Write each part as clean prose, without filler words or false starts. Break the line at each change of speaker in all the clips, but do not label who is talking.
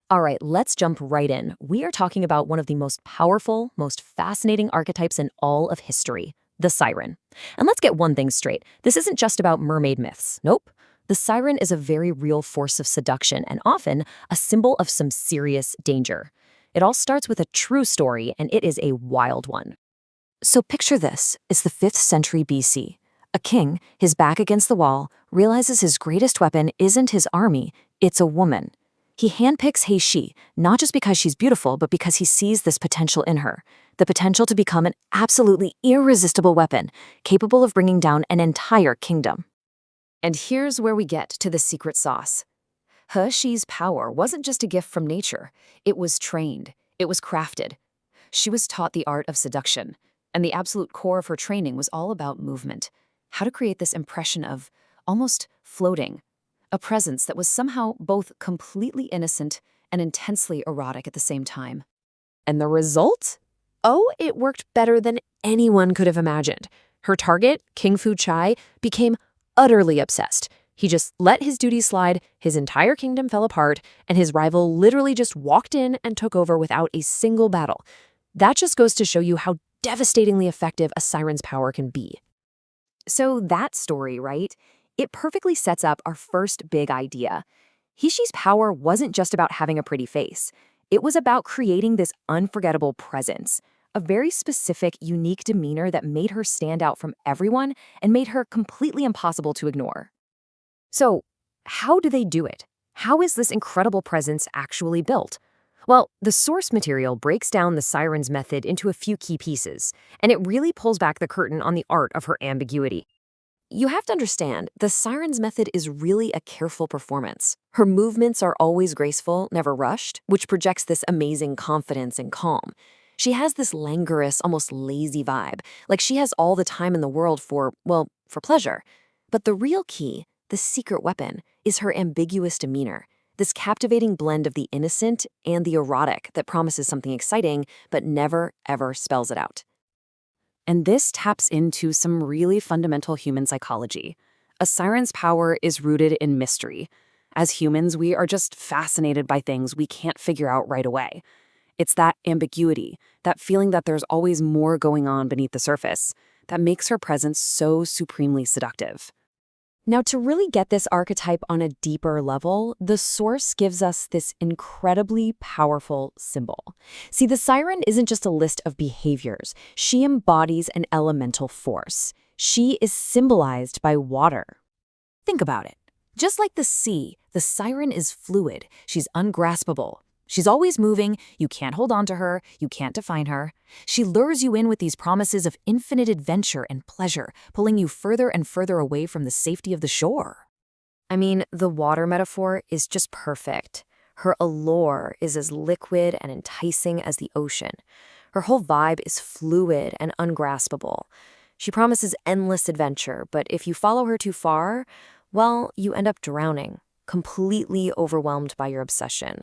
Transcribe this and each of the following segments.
All right, let's jump right in. We are talking about one of the most powerful, most fascinating archetypes in all of history, the siren. And let's get one thing straight. This isn't just about mermaid myths. Nope. The siren is a very real force of seduction and often a symbol of some serious danger. It all starts with a true story, and it is a wild one. So picture this. It's the 5th century BC. A king, his back against the wall, realizes his greatest weapon isn't his army, it's a woman. He handpicks He, not just because she's beautiful, but because he sees this potential in her. The potential to become an absolutely irresistible weapon, capable of bringing down an entire kingdom. And here's where we get to the secret sauce. He power wasn't just a gift from nature. It was trained. It was crafted. She was taught the art of seduction, and the absolute core of her training was all about movement. How to create this impression of almost floating, a presence that was somehow both completely innocent and intensely erotic at the same time. And the result? Oh, it worked better than anyone could have imagined. Her target, King Fu Chai, became utterly obsessed. He just let his duties slide, his entire kingdom fell apart, and his rival literally just walked in and took over without a single battle. That just goes to show you how devastatingly effective a siren's power can be. So that story, right? It perfectly sets up our first big idea. Hishi's power wasn't just about having a pretty face. It was about creating this unforgettable presence, a very specific, unique demeanor that made her stand out from everyone and made her completely impossible to ignore. So, how do they do it? How is this incredible presence actually built? Well, the source material breaks down the siren's method into a few key pieces, and it really pulls back the curtain on the art of her ambiguity. You have to understand, the siren's method is really a careful performance. Her movements are always graceful, never rushed, which projects this amazing confidence and calm. She has this languorous, almost lazy vibe, like she has all the time in the world for pleasure. But the real key, the secret weapon, is her ambiguous demeanor, this captivating blend of the innocent and the erotic that promises something exciting but never, ever spells it out. And this taps into some really fundamental human psychology. A siren's power is rooted in mystery. As humans, we are just fascinated by things we can't figure out right away. It's that ambiguity, that feeling that there's always more going on beneath the surface, that makes her presence so supremely seductive. Now, to really get this archetype on a deeper level, the source gives us this incredibly powerful symbol. See, the siren isn't just a list of behaviors. She embodies an elemental force. She is symbolized by water. Think about it. Just like the sea, the siren is fluid. She's ungraspable. She's always moving. You can't hold on to her. You can't define her. She lures you in with these promises of infinite adventure and pleasure, pulling you further and further away from the safety of the shore. I mean, the water metaphor is just perfect. Her allure is as liquid and enticing as the ocean. Her whole vibe is fluid and ungraspable. She promises endless adventure, but if you follow her too far, well, you end up drowning, completely overwhelmed by your obsession.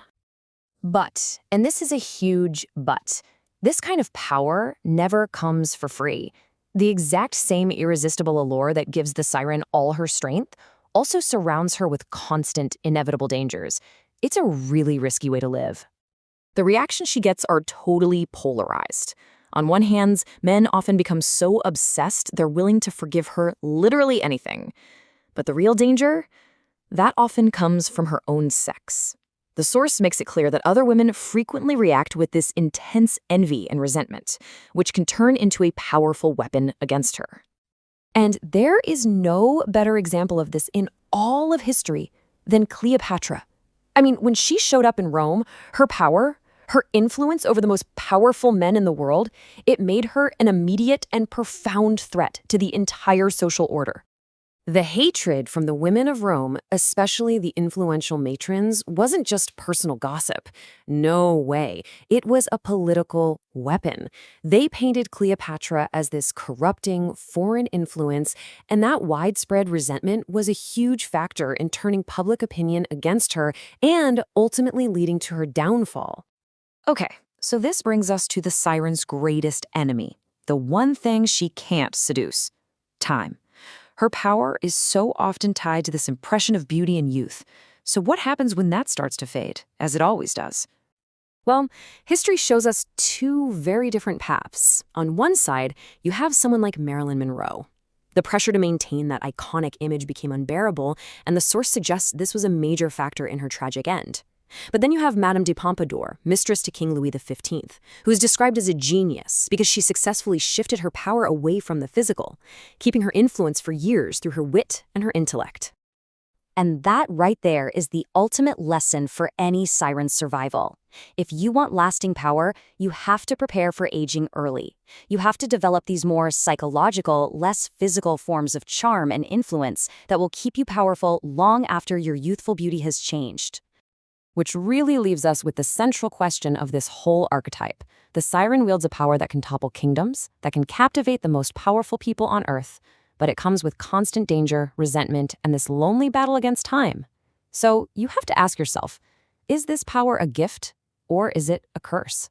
But, and this is a huge but, this kind of power never comes for free. The exact same irresistible allure that gives the siren all her strength also surrounds her with constant, inevitable dangers. It's a really risky way to live. The reactions she gets are totally polarized. On one hand, men often become so obsessed they're willing to forgive her literally anything. But the real danger? That often comes from her own sex. The source makes it clear that other women frequently react with this intense envy and resentment, which can turn into a powerful weapon against her. And there is no better example of this in all of history than Cleopatra. I mean, when she showed up in Rome, her power, her influence over the most powerful men in the world, it made her an immediate and profound threat to the entire social order. The hatred from the women of Rome, especially the influential matrons, wasn't just personal gossip. No way. It was a political weapon. They painted Cleopatra as this corrupting foreign influence, and that widespread resentment was a huge factor in turning public opinion against her and ultimately leading to her downfall. Okay, so this brings us to the siren's greatest enemy, the one thing she can't seduce: time. Her power is so often tied to this impression of beauty and youth. So what happens when that starts to fade, as it always does?
Well, history shows us two very different paths. On one side, you have someone like Marilyn Monroe. The pressure to maintain that iconic image became unbearable, and the source suggests this was a major factor in her tragic end. But then you have Madame de Pompadour, mistress to King Louis XV, who is described as a genius because she successfully shifted her power away from the physical, keeping her influence for years through her wit and her intellect.
And that right there is the ultimate lesson for any siren's survival. If you want lasting power, you have to prepare for aging early. You have to develop these more psychological, less physical forms of charm and influence that will keep you powerful long after your youthful beauty has changed. Which really leaves us with the central question of this whole archetype. The siren wields a power that can topple kingdoms, that can captivate the most powerful people on Earth, but it comes with constant danger, resentment, and this lonely battle against time. So you have to ask yourself, is this power a gift or is it a curse?